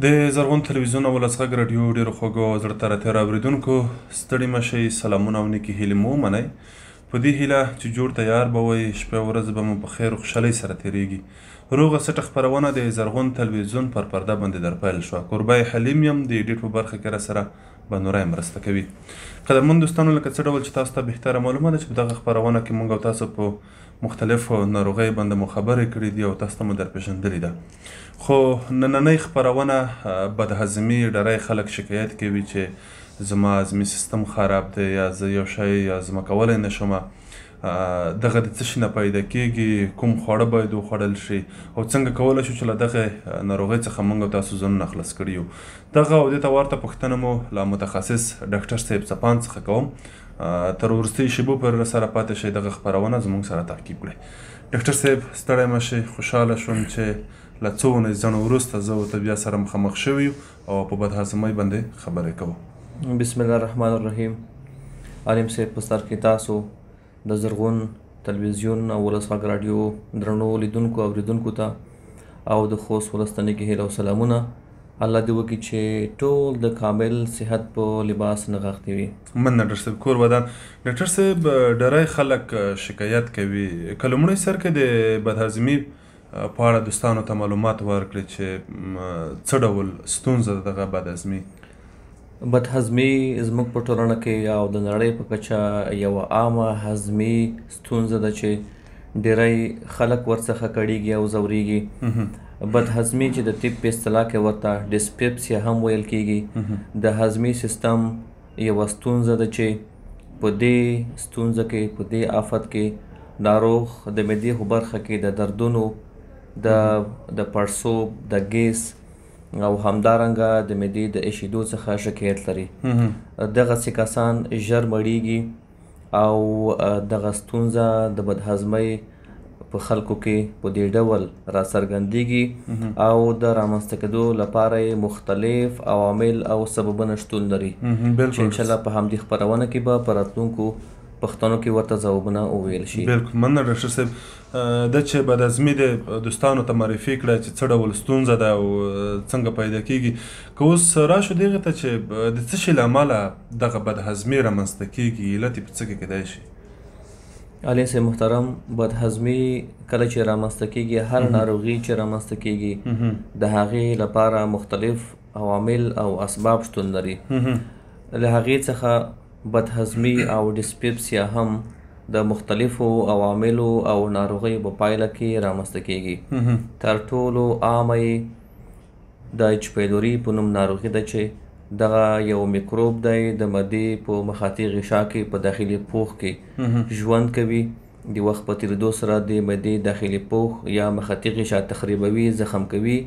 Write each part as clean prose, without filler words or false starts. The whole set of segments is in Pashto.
د زرغون تلویزیون او ولسغږ راډیو ډېرو خوږو زړه ته راتېرو اورېدونکو ستړي مه شئ، سلامونه او نیکې هیلې مو ومنئ. په دې هیله چې جوړ تیار به وئ، شپه او ورځ به مو په خیر او خوشحالۍ سره تېرېږي. روغه سټه خپرونه د زرغون تلویزیون پر پرده باندې در پیل شوه. کوربه حلیم یم، د ایډیټ په برخه کې راسره بنورای مرسته کوي. قدرمن دوستانو، لکه څه ډول چې تاسو ته بهتره معلومه ده چې په دغه خپرونه کې موږ او تاسو په مختلفو ناروغیو باندې مو خبرې کړې دي او تاسو ته مو درپېژندلې ده. خو نننۍ خپرونه بدهضمي ډېری خلک شکایت کوي چې زما هضمي سیستم خراب دی، یا زه یو شی هضمه کولی نه شمه. دغه د څه شي نه پیدا کېږي، کوم خواړه باید وخوړل شي او څنګه کولی شو چې له دغه ناروغۍ څخه موږ او تاسو ځانونه خلاص کړي یو. دغه او دې ته ورته پوښتنه مو له متخصص ډاکټر صاحب څپاند څخه کوم. تر وروستۍ شیبو پورې راسره پاتې شئ، دغه خپرونه زموږ سره تعقیب کړئ. ډاکټر صاحب ستړی مه شئ، خوشحاله شوم چې له څو ونیزانو وروسته زه ورته بیا سره مخامخ شوي یو او په بدهضمۍ باندې خبرې کوو. بسم الله الرحمن الرحیم. حلیم صاحب په سر کې تاسو د زرغون تلویزیون او ولسغږ راډیو درنو لیدونکو او اوریدونکو ته او د خوست ولس ته نیکې هیله او سلامونه. الله دې وکړي چې ټول د کامل صحت په لباس نغښتي وي. مننه ډاکټر صاحب. کور ودان. ډاکټر صاحب، ډېری خلک شکایت کوي که لومړی سر کې د بدهضمي په اړه دوستانو ته معلومات ورکړي چې څه ډول ستونزه ده دغه بدهضمي. بدهضمي زموږ په ټولنه کې او د نړۍ په کچه یوه عامه هضمي ستونزه ده چې ډېری خلک ورڅخه کړېږي او ځورېږي. بدهضمي چې د طب په اصطلاح کې ورته ډسپیپسیا هم ویل کېږي، د هضمي سیستم یوه ستونزه ده چې په دې ستونزه کې، په دې آفت کې ناروغ د معدې په برخه کې د دردونو، د پړسوب، د ګیس او همدارنګه د معدې د ایشېدو څخه شکایت لري. دغسې کسان ژر مړېږي او دغه ستونزه د بدهضمۍ په خلکو کې په دې ډول راڅرګندېږي او د رامنځته کېدو لپاره یې مختلف عوامل او سببونه شتون لري چې انشاءالله په همدې خپرونه کې به په راتلونکو پښتنو کې ورته ځوابونه وویل شي. بالکل مننه ډاکټر صاحب. دا چې بدهضمي د دوستانو ته معرفي کړه چې څه ډول ستونزه ده او څنګه پیدا کېږي، که اوس راشو دغې ته چې د څه شي له امله دغه بدهضمي رامنځته کېږي، علت یې په څه کې کیدای شي؟ علي صاحب محترم، بدهضمي کله چې رامنځته کېږي، هر ناروغي چې رامنځته کېږي د هغې لپاره مختلف عوامل او اسباب شتون لري. له هغې څخه بدهضمي او ډسپیپسیا هم د مختلفو عواملو او ناروغیو په پایله کې رامنځته کېږي. تر ټولو عامه یې د h-pylori په نوم ناروغي ده چې دغه یو میکروب دی، د معدې په مخاطي غشا کې په داخلي پوښ کې ژوند کوي. د وخت په تېرېدو سره د معدې داخلي پوښ یا مخاطي غشا تخریبوي، زخم کوي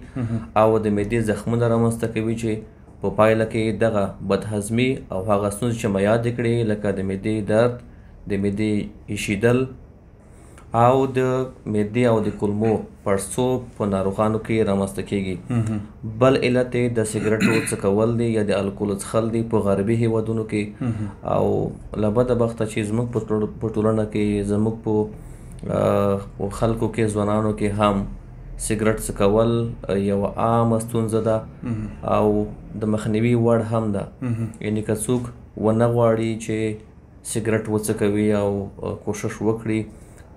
او د معدې زخمونه رامنځته کوي چې په پایله کې دغه بدهضمي او هغه ستونزې چې ما یادې کړې لکه د معدې درد، د معدې ایشېدل او د معدې او د کولمو پړسوب په ناروغانو کې رامنځته کېږي. بل علت یې د سګرټو څکول دی یا د الکولو څښل دی په غربي هېوادونو کې. او له بده بخته چې زموږ په ټولنه کې، زموږ په خلکو کې، ځوانانو کې هم سګرټ څکول یوه عامه ستونزه ده او د مخنیوي وړ هم ده. یعنې که څوک ونه غواړي چې سګرټ وڅکوي او کوشش وکړي،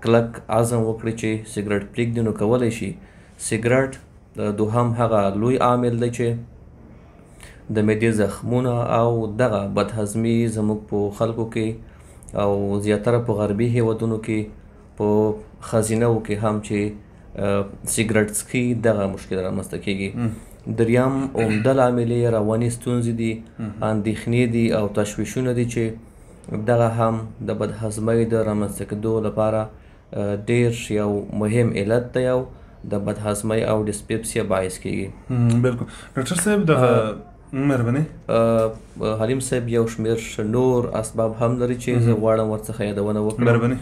کلک عزم وکړي چې سګرټ پرېږدي، نو کولی شي. سګرټ دوهم هغه لوی عامل دی چې د معدې زخمونه او دغه بدهضمي زموږ په خلکو کې او زیاتره په غربي هېوادونو کې په ښځینهو کې هم چې سګرټ څښي دغه مشکل رامنځته کېږي. دریم عمده لامل یې رواني ستونزې دي، اندېښنې دي او تشویشونه دي چې دغه هم د بدهضمۍ د رامنځته کېدو لپاره ډېر یو مهم علت دی او د بدهضمۍ او ډسپیپسیا باعث کېږي. بالکل ډاکټر صاحب. دغه مهرباني حلیم صاحب یو شمېر نور اسباب هم لري چې زه غواړم ورڅخه یادونه وکړم. مهرباني.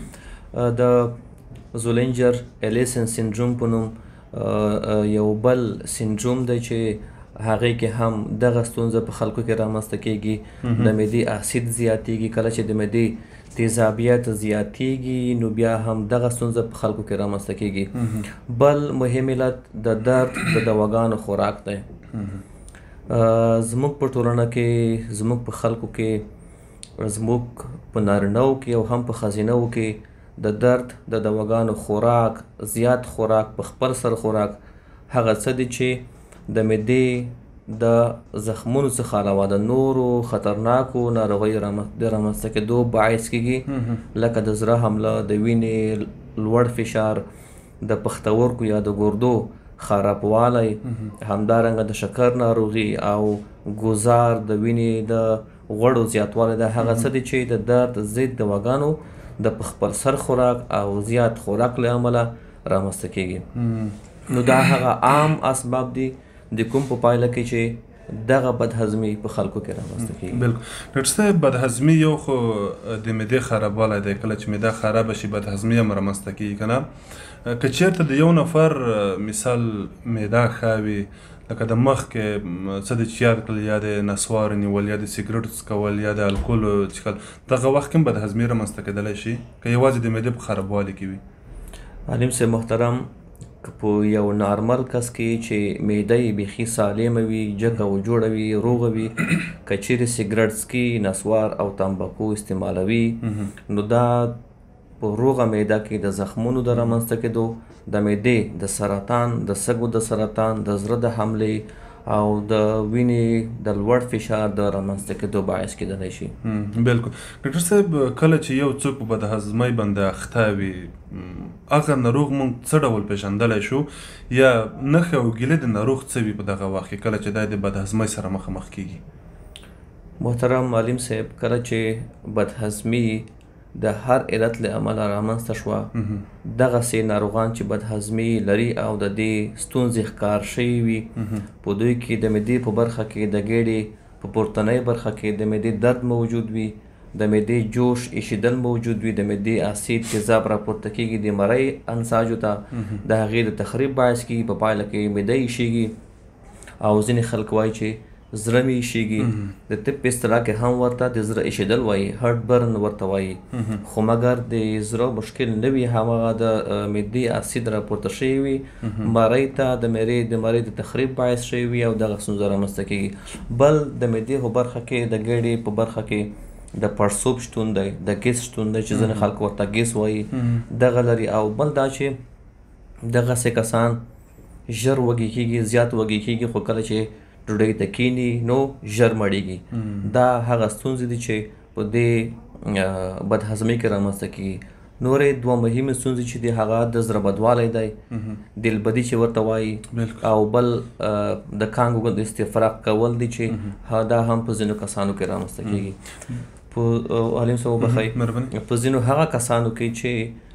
د زولنجر الیسن سینډروم په نوم یو بل سینډروم دی چې هغې کې هم دغه ستونزه په خلکو کې رامنځته کېږي. د معدې اسید زیاتېږي. کله چې د معدې تیزابیت زیاتېږي نو بیا هم دغه ستونزه په خلکو کې رامنځته کېږي. بل مهم علت د درد د دواګانو خوراک دی. زموږ په ټولنه کې، زموږ په خلکو کې، زموږ په نارینه‌و کې او هم په ښځینه‌و کې د درد د دواګانو خوراک، زیات خوراک، په خپل سر خوراک هغه څه دي چې د معدې د زخمونو څخه علاوه د نورو خطرناکو ناروغیو د رامنځته کېدو باعث کېږي، لکه د زړه حمله، د وینې لوړ فشار، د پښتورګو یا د ګردو خرابوالی، همدارنګه د شکر ناروغي او ګوزار، د وینې د غوړو زیاتوالی. دا هغه څه دي چې د درد ضد دواګانو د په خپل سر خوراک او زیات خوراک له امله رامنځته کېږي. نو دا هغه عام اسباب دي د کوم په پایله کې چې دغه بدهضمي په خلکو کې رامنځته کېږي. بالکل ډاکټر صاحب، بدهضمي یو خو د معدې خرابوالی دی. کله چې معده خرابه شي بدهضمي هم رامنځته کېږي که نه. که چېرته د یو نفر مثال معده ښه وي، لکه د مخکې څه د چې یاد کړل، یا د نسوارو نیول، یا د سګرټو څکول، یا د الکولو څښل، دغه وخت کې هم بدهضمي رامنځته کېدلی شي که یوازې د معدې په خرابوالي کې وي؟ حلیم صاحب محترم، که په یو نارمل کس کې چې معده یې بیخي سالمه وي، جګه و جوړه وي، روغه وي، که چیرې سګرټ څکي، نسوار او تمباکو استعمالوي، نو دا په روغه معده کې د زخمونو د رامنځته کېدو، د معدې د سرطان، د سږو د سرطان، د زړه د حملې او د وینې د لوړ فشار د رامنځته کېدو باعث کېدلی شي. بالکل ډاکټر صاحب، کله چې یو څوک په بدهضمۍ باندې اخته وي، هغه ناروغ موږ څه ډول پېژندلی شو، یا نښې او ګیلې د ناروغ څه وي په دغه وخت کې کله چې دی د بدهضمۍ سره مخامخ کېږي؟ محترم معلم صاحب، کله چې بدهضمي د هر علت له امله رامنځته شوه، دغسې ناروغان چې بدهضمي لري او د دې ستونزې ښکار شوي وي، په دوی کې د معدې په برخه کې د ګېډې په پورتنۍ برخه کې د معدې درد موجود وي، د معدې جوش ایشېدل موجود وي، د معدې اسید تیزاب راپورته کېږي د مرۍ انساجو ته، د هغې د تخریب باعث کېږي، په پایله کې معده ایشېږي، او ځینې خلک وایي چې زړه مې ایشېږي. د طب په اصطلاح کې هم ورته د زړه ایشېدل وایي، هارټ برن ورته وایي، خو مګر د زړه مشکل نه وي، هماغه د معدې اسید راپورته شوی وي، مرۍ ته د مرۍ د تخریب باعث شوی وي او دغه ستونزه رامنځته کېږي. بل د معدې په برخه کې د ګېډې په برخه کې د پړسوب شتون دی، د ګیس شتون دی چې ځینې خلک ورته ګیس وایي، دغه لري. او بل دا چې دغسې کسان ژر وږي کېږي، زیات وږي کېږي، خو کله چې ډوډۍ ته کینی نو ژر مړیږي. دا هغه ستونزې دي چې په دې بدهضمۍ کې رامنځته کېږي. نورې دوه مهمې ستونزې چې دي هغه د زړه بدوالی دی، دلبدي چې ورته وایي، او بل د کانګو د استفراق کول دي چې دا هم په ځینو کسانو کې رامنځته کېږي. په حلیم صاحب وبخئ، په ځینو هغه کسانو کې چې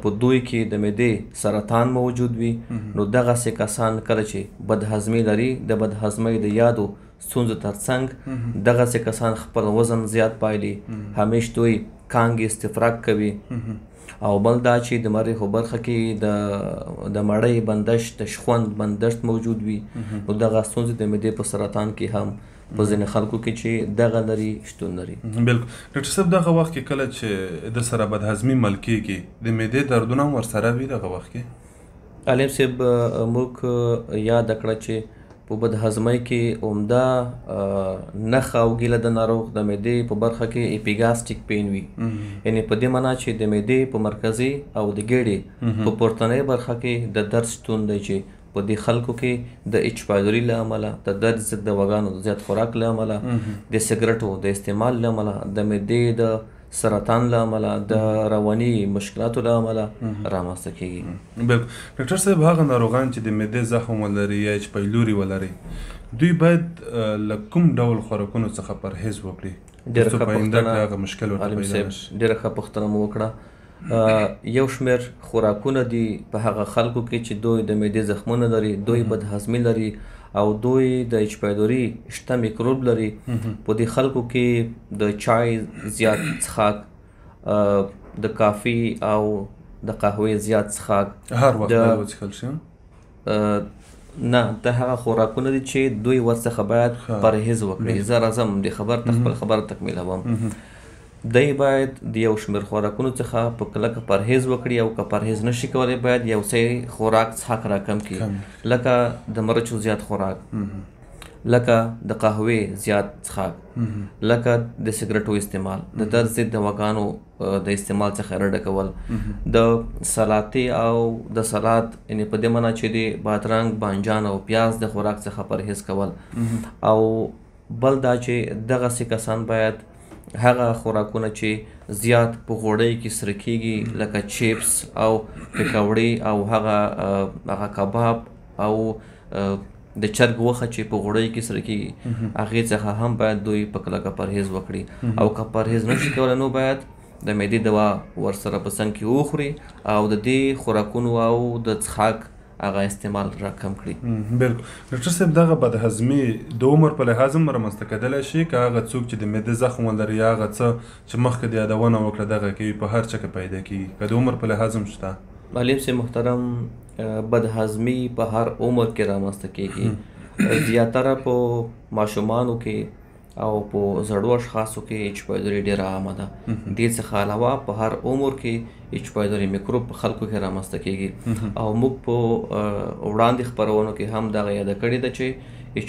په دوی کې د معدې سرطان موجود وي، نو دغسې کسان کله چې بدهضمي لري، د بدهضمۍ د یادو ستونزو ترڅنګ دغسې کسان خپل وزن زیات پایلي، همیش دوی کانګې استفراق کوي. او بل دا چې د مرۍ په برخه کې د مړۍ بندښت، د شخوند بندښت موجود وي، نو دغه ستونزې د معدې په سرطان کې هم په ځینې خلکو کې چې دغه لري شتون لري. بالکل ډاکټر صاحب، دغه وخت کې کله چې د سره بدهضمي مل کېږي، د معدې دردونه هم ورسره وي دغه وخت کې؟ علیم صاحب، موږ یاد کړه چې په بدهضمۍ کې عمده نښه او ګیله د ناروغ د معدې په برخه کې اپیګاسټیک پین وي، یعنې په دې معنا چې د معدې په مرکزي او د ګېډې په پورتنۍ برخه کې د درد شتون دی، چې په دې خلکو کې د h-pylori له امله، د درد ضد دواګانو د زیات خوراک له امله، د سګرټو د استعمال له امله، د معدې د سرطان له امله، د رواني مشکلاتو له امله رامنځته کېږي. بالکل ډاکټر صاحب، هغه ناروغان چې د معدې زخم ولري یا h-pylori ولري، دوی باید له کوم ډول خوراکونو څخه پرهیز وکړي ترڅو په آینده کې هغه مشکل ورته پیدا نه شي؟ ډېره ښه پوښتنه مو وکړه. یو شمېر خوراکونه دي په هغه خلکو کې چې دوی د معدې زخمونه لري، دوی بدهضمي لري او دوی د h-pylori شته میکروب لري. په دې خلکو کې د چای زیات څښاک، د کافي او د قهوې زیات څښاک هر وخت باید وڅښل شي؟ نه، دا هغه خوراکونه دي چې دوی ورڅخه باید پرهیز وکړي. زه راځم د خبر ته خپل خبره تکمیلوم. دی باید د یو شمېر خوراکونو څخه په کلکه پرهیز وکړي، او که پرهیز نشي کولی باید یو څه خوراک څښاک راکم کړي، لکه د مرچو زیات خوراک، لکه د قهوې زیات څښاک، لکه د سګرټو استعمال، د درد ضد دواګانو د استعمال څخه ډډه کول، د سلاتې او د سلاد یعنې په دې معنا چې د بادرنګ، بانجان او پیاز د خوراک څخه پرهیز کول. او بل دا چې دغسې کسان باید هغه خوراکونه چې زیات په غوړۍ کې سره کېږي لکه چیپس او پکوړې او هغه کباب او د چرګ غوښه چې په غوړۍ کې سره کېږي هغې څخه هم باید دوی په کلکه پرهیز وکړي. او که پرهیز نشي کولی نو باید د معدې دوا ورسره په څنګ کې وخوري او د دې خوراکونو او د څښاک هغه استعمال را کم کړي. بالکل ډاکټر صاحب، دغه بدهضمي د عمر په لحاظ هم رامنځته کېدلی شي که هغه څوک چې د معدې زخم ولري یا هغه څه چې مخکې د یادونه وکړه دغه کوي په هر چا کې پیدا کېږي، که د عمر په لحاظ هم شته؟ حلیم صاحب محترم، بدهضمي په هر عمر کې رامنځته کېږي. زیاتره په ماشومانو کې او په زړو اشخاصو کې h-pylori ډېره عامه ده. دې څخه علاوه په هر عمر کې h-pylori میکروب په خلکو کې رامنځته کېږي. او موږ په وړاندې خپرونو کې هم دغه یاده کړې ده چې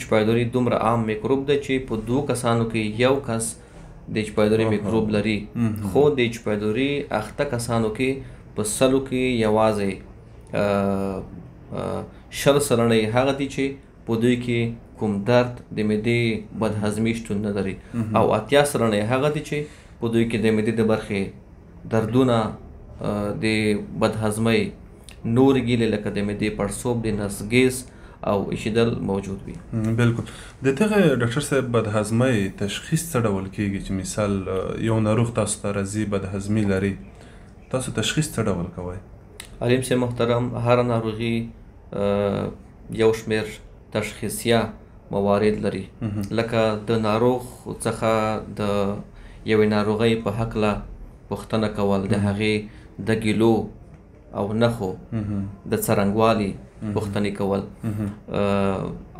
h-pylori دومره عام میکروب ده چې په 2 کسانو کې یو کس د h-pylori میکروب لري، خو د h-pylori 8 کسانو کې په 100 کې یوازې 100 سلنه هغه دي چې په دوی کې کوم درد د معدې بدهضمي شتون نه لري، او 80 سلنه هغه دي چې په دوی کې د معدې د برخې دردونه د بدهضمۍ نور ګیلې لکه د معدې پړسوب، د نس ګیس او ایشیدل موجود وي. بالکل. د دغه ډاکټر صاحب بدهضمۍ تشخیص څه ډول کېږي چې مثال یو ناروغ تاسو ته راځي بدهضمي لري، تاسو تشخیص څه ډول کوئ؟ حلیم صاحب محترم، هر ناروغي یو شمېر تشخیصیه موارد لري، لکه د ناروغ څخه د یوې ناروغۍ په هکله پوښتنه کول، د هغې د ګیلو او نښو د څرنګوالي پوښتنې کول،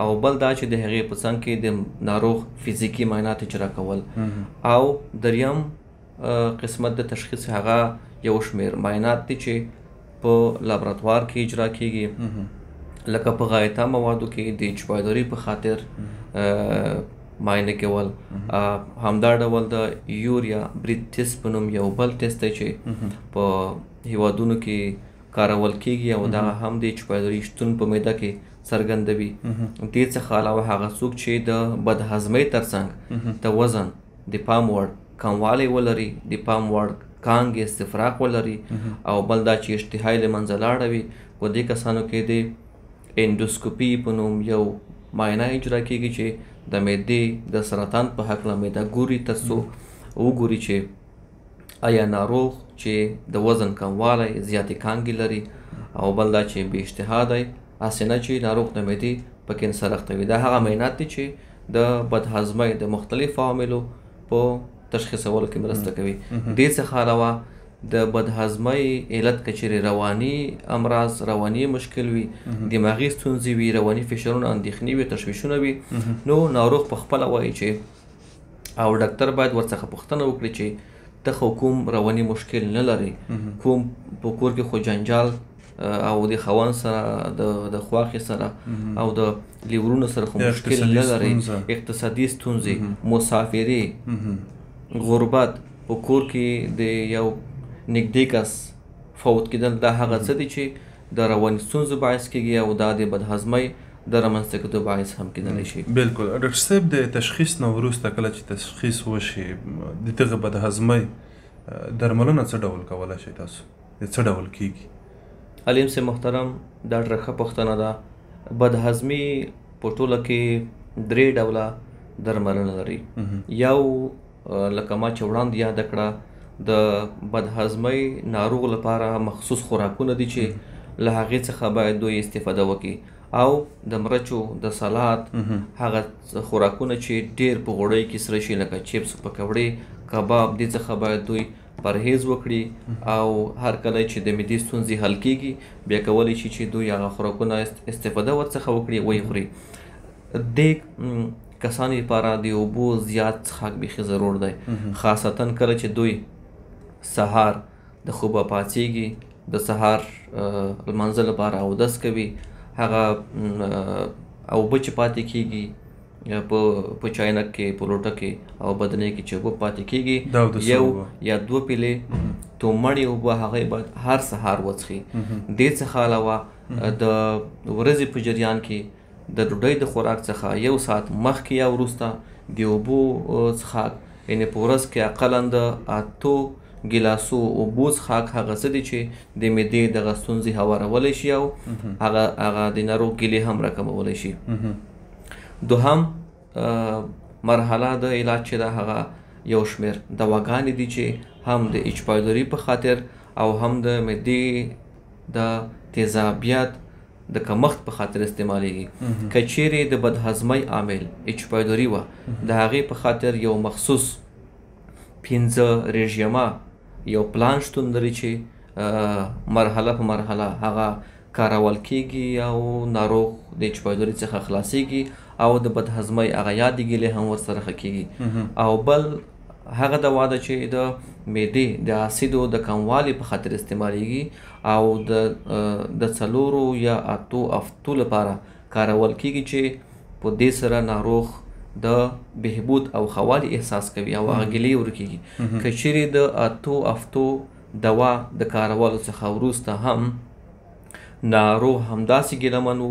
او بل دا چې د هغې په څنګ کې د ناروغ فزیکي معاینات اجرا کول، او دریم قسمت د تشخیص هغه یو شمېر معاینات دي چې په لابراتوار کې اجرا کېږي، لکه په غایطه موادو کې د h-pylori په خاطر معاینه کول. همدا ډول د یوریا برید ټیسټ په نوم یو بل ټیسټ دی چې په هیوادونو کې کارول کېږي او دا هم د h-pylori شتون په معده کې څرګندوي. دې څخه علاوه هغه څوک چې د بدهضمۍ ترڅنګ د وزن د پام وړ کموالی ولري، د پام وړ کانګې استفراق ولري، او بل دا چې اشتها یې له منځه لاړه وي، په دې کسانو کې د اندوسکوپي په نوم یو معاینه اجرا کېږي چې د معدې د سرطان په هکله معده ګوري تر څو وګوري چې آیا ناروغ چې د وزن کموالی، زیاتې کانګې لري، او بل دا چې بې اشتها دی، هسې نه چې ناروغ د معدې په کینسر اخته وي. دا هغه معاینات دي چې د بدهضمۍ د مختلفو عواملو په تشخیصولو کې مرسته کوي. دې څخه علاوه د بدهضمۍ علت که چیرې رواني امراض، رواني مشکل وي، دماغي ستونزې وي، رواني فشارونه، اندېښنې وي، تشویشونه وي، نو ناروغ په خپله وایي چې او ډاکټر باید ورڅخه پوښتنه وکړي چې ته خو کوم رواني مشکل نه لري، کوم په کور کې خو جنجال او د خاوند سره د خواښې سره او د لیورونو سره خو مشکل نه لري، اقتصادي ستونزې، مسافري، غربت، په کور کې د یو نږدې کس فوت کېدل، دا هغه څه دي چې د رواني ستونزو باعث کېږي او دا د بدهضمۍ د رامنځته کېدو باعث هم کېدلی شي. بالکل. ډاکټر صاحب، د تشخیص نه وروسته کله چې تشخیص وشي د دغه بدهضمۍ درملنه څه ډول کولی شئ تاسو؟ څه ډول کېږي؟ حلیم صاحب محترم، دا ډېره ښه پوښتنه ده. بدهضمي په ټوله کې 3 ډوله درملنه لري. یو لکه ما چې وړاندې یاده کړه، د بدهضمۍ ناروغ لپاره مخصوص خوراکونه دي چې له هغې څخه باید دوی استفاده وکړي، او د مرچو، د سلاد هغه خوراکونه چې ډېر په غوړۍ کې سره شي لکه چیپس، پکوړې، کباب، دې څخه باید دوی پرهیز وکړي، او هر کله چې د معدې ستونزې حل کېږي بیا کولی شي چې دوی هغه خوراکونه استفاده ورڅخه وکړي، ویې خوري. دې کسانو لپاره د اوبو زیات څښاک بیخي ضرور دی، خاصتا کله چې دوی سهار د خوبه پاڅېږي، د سهار لمانځه لپاره اودس کوي، هغه اوبه چې پاتې کېږي په چاینک کې په لوټه کې او بدنۍ کې چې اوبه پاتې کېږي یو یا 2 پیلې تومړې اوبه هغې باید هر سهار وڅښي. دې څخه علاوه د ورځې په جریان کې د ډوډۍ د خوراک څخه 1 ساعت مخکې یا وروسته د اوبو څښاک، یعنې په ورځ کې اقلا د 8 ګیلاسو اوبو څښاک هغه څه دي چې د معدې دغه ستونزې هوارولی شي او هغه د ناروغ ګیلې هم راکمولی شي. دوهم مرحله د علاج چې ده هغه یو شمېر دواګانې دي چې هم د h-pylori په خاطر او هم د معدې د تیزابیت د کمښت په خاطر استعمالیږي. که چیرې د بدهضمۍ عامل h-pylori وه د هغې په خاطر یو مخصوص 15 رژیمه یو پلان شتون لري چې مرحله په مرحله هغه کارول کیږي او ناروغ د h-pylori څخه خلاصیږي او د بدهضمۍ هغه یادې ګیلې هم ورسره ښه کیږي. او بل هغه دوا ده چې د معدې د اسیدو د کموالي په خاطر استعمالیږي او د 4 یا 8 هفتو لپاره کارول کیږي چې په دې سره ناروغ د بهبود او ښوالي احساس کوي او هغه ګیلې ورکیږي. که چیرې د 8 هفتو دوا د کارولو څخه وروسته هم ناروغ همداسې ګیلمن و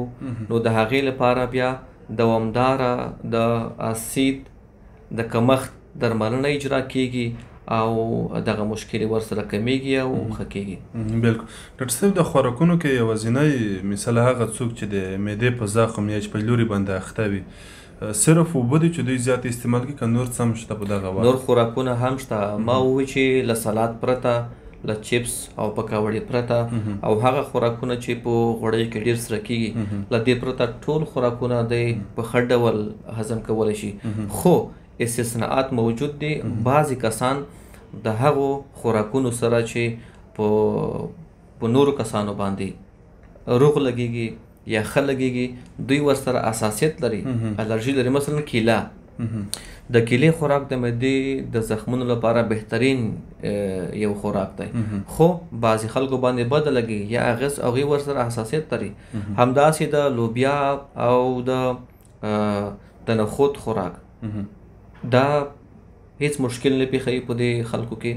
نو د هغې لپاره بیا دوامداره د اسید د کمښت درملنه اجرا کیږي او دغه مشکل ورسره کمیږي او ښه کیږي. بالکل. ډاکټر صاحب د خوراکونو کې یوازینی مثال هغه څوک چې د معدې په زخم یا h-pylori باندې اخته وي صرف اوبه دي چې دوی زیات استعمال کوي که نور څه هم شته په دغه وخت؟ نور خوراکونه هم شته. ما ووایي چې له سلاد پرته، له چپس او پکوړې پرته او هغه خوراکونه چې په غوړیو کې ډېر سره کیږي له دې پرته ټول خوراکونه دی په ښه ډول هضم کولی شي. خو استثناءات موجود دي. بعضې کسان د هغو خوراکونو سره چې په نورو کسانو باندې روغ لګیږي یا ښه لګیږي دوی ورسره حساسیت لري، الرژي لري. مثلا کیله، د کیلې خوراک د معدې د زخمونو لپاره بهترین یو خوراک دی، خو بعضې خلکو باندې بده لګي یا هغې ورسره حساسیت لري. همداسې د لوبیا او د نخود خوراک دا هیڅ مشکل نه پیښوي په دې خلکو کې.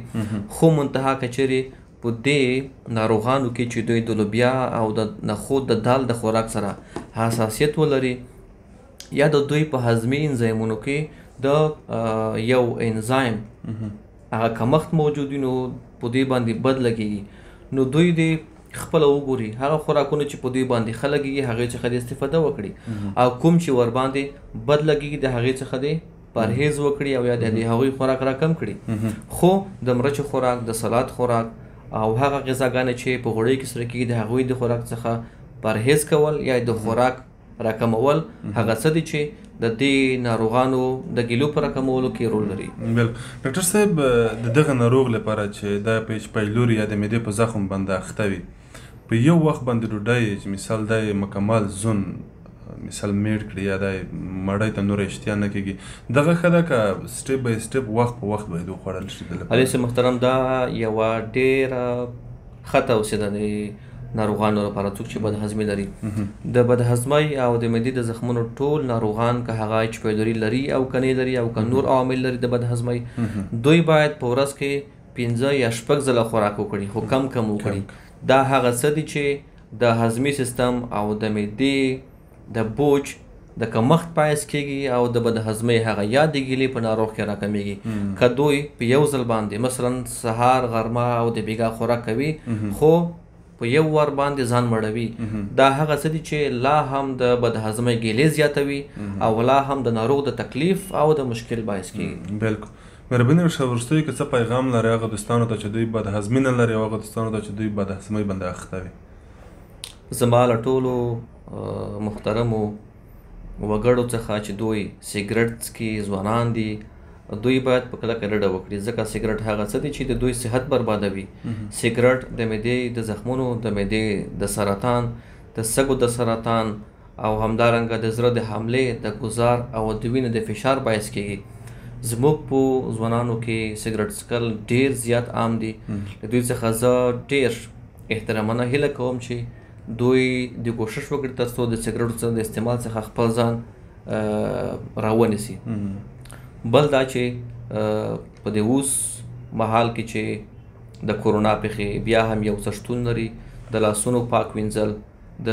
خو منتها که چیرې په دې ناروغانو کې چې دوی د لوبیا او د نخود د دال د خوراک سره حساسیت ولري یا د دوی په هضمي انزایمونو کې د یو انزایم هغه کمښت موجود وي نو په دوی باندې بد لګېږي، نو دوی دې خپله وګوري هغه خوراکونه چې په دوی باندې ښه لګېږي هغې څخه دې استفاده وکړي او کوم چې ورباندې بد لګېږي د هغې څخه دې پرهیز وکړي او یا د هغوی خوراک را کم کړي. خو د مرچو خوراک، د سلاد خوراک او هغه غذاګانې چې په غوړیو کې سره کېږي د هغوی د خوراک څخه پرهیز کول یا د خوراک راکمول هغه څه دي چې د دې ناروغانو د ګیلو په راکمولو کې رول لري. بالکل. ډاکټر صاحب د دغه ناروغ لپاره چې دا په h-pylori یا د معدې په زخم باندې اخته وي په یو وخت باندې ډوډۍ چې مثال دا مکمل زون مثال میډ کړي یا دا مړی ته نور اشتیا نه کېږي دغه ښه ده که سټپ بای سټپ وخت په وخت باید وخوړل شي؟ علي صاحب محترم، دا یوه ډېره ښه توصیه ده د ناروغانو لپاره څوک چې بدهضمي لري. د بدهضمۍ او د معدې د زخمونو ټول ناروغان که هغه h-pylori لري او که نه لري او که نور عوامل لري د بدهضمۍ دوی باید په ورځ کې 15 یا 6 ځله خوراک وکړي، خو کم وکړي. دا هغه څه دي چې د هضمي سیستم او د معدې د بوج د کمښت باعث کیږي او د بدهضمۍ هغه یادې ګیلې په ناروغ کې راکمیږي. که دوی په یو ځل باندې مثلا سهار، غرمه او د بیګا خوراک کوي خو په یو ور باندې ځان مړوي، دا هغه څه دي چې لا هم د بدهضمۍ ګیلې زیاتوي او لا هم د ناروغ د تکلیف او د مشکل باعث کیږي. بالکل. مهرباني وکړئ وروستیو کې څه پیغام لري هغه دوستانو ته چې دوی بدهضمي نه لري او هغه دوستانو ته چې دوی بدهضمۍ باندې اخته وي؟ زما له ټولو محترمو وګړو څخه چې دوی سیګرټ څکي ځوانان دي دوی باید په کلکه ډډه وکړي، ځکه سیګرټ هغه څه دی چې د دوی صحت بربادوي. سیګرټ د معدې د زخمونو، د معدې د سرطان، د سږو د سرطان او همدارنګه د زړه د حملې، د ګزار او د وینې د فشار باعث کیږي. زموږ په ځوانانو کې سیګرټ څکل ډېر زیات عام دي. د دوی څخه زه ډېر احترامانه هیله کوم چې دوی د کوشش وکړي تر څو د سیګرټو د استعمال څخه خپل ځان راونیسي. بل دا چې په دې اوس مهال کې چې د کورونا پیښې بیا هم یو څه شتون لري، د لاسونو پاک وینځل، د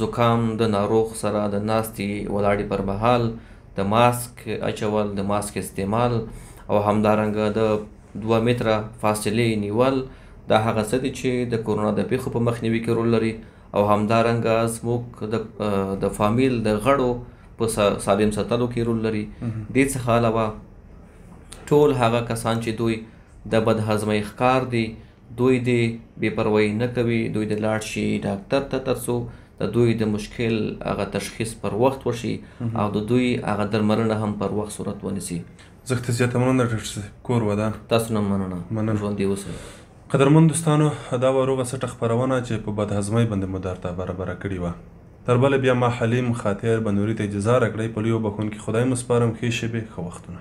زکام د ناروغ سره د ناستې ولاړې پر مهال د ماسک اچول، د ماسک استعمال او همدارنګه د 2 متره فاصلې نیول دا هغه څه دي چې د کورونا د پیښو په مخنیوي کې رول لري او همدارنګه زموږ د فامیل د غړو په سالم ساتلو کې رول لري. دې څخه علاوه ټول هغه کسان چې دوی د بد هضمۍ ښکار دي، دوی دې بې پروایي نه کوي، دوی د لاړ شي ډاکټر ته تر څو د دوی د مشکل هغه تشخیص پر وخت وشي او د دوی هغه درملنه هم پر وخت صورت ونیسي. زه ښه زیاته مننه ډاکټر صاحب. کوربه تاسو نه مننه. ژوندي اوسئ. قدرمن دوستانو، دا وه روغه سټه خپرونه چې په بد هضمۍ باندې مو درته برابره کړې وه. تر بله بیا ما حلیم خاطر بنوري ته اجازه راکړئ. په لویو بخښونکي خدای مو سپارم. ښې شېبې، ښه وختونه.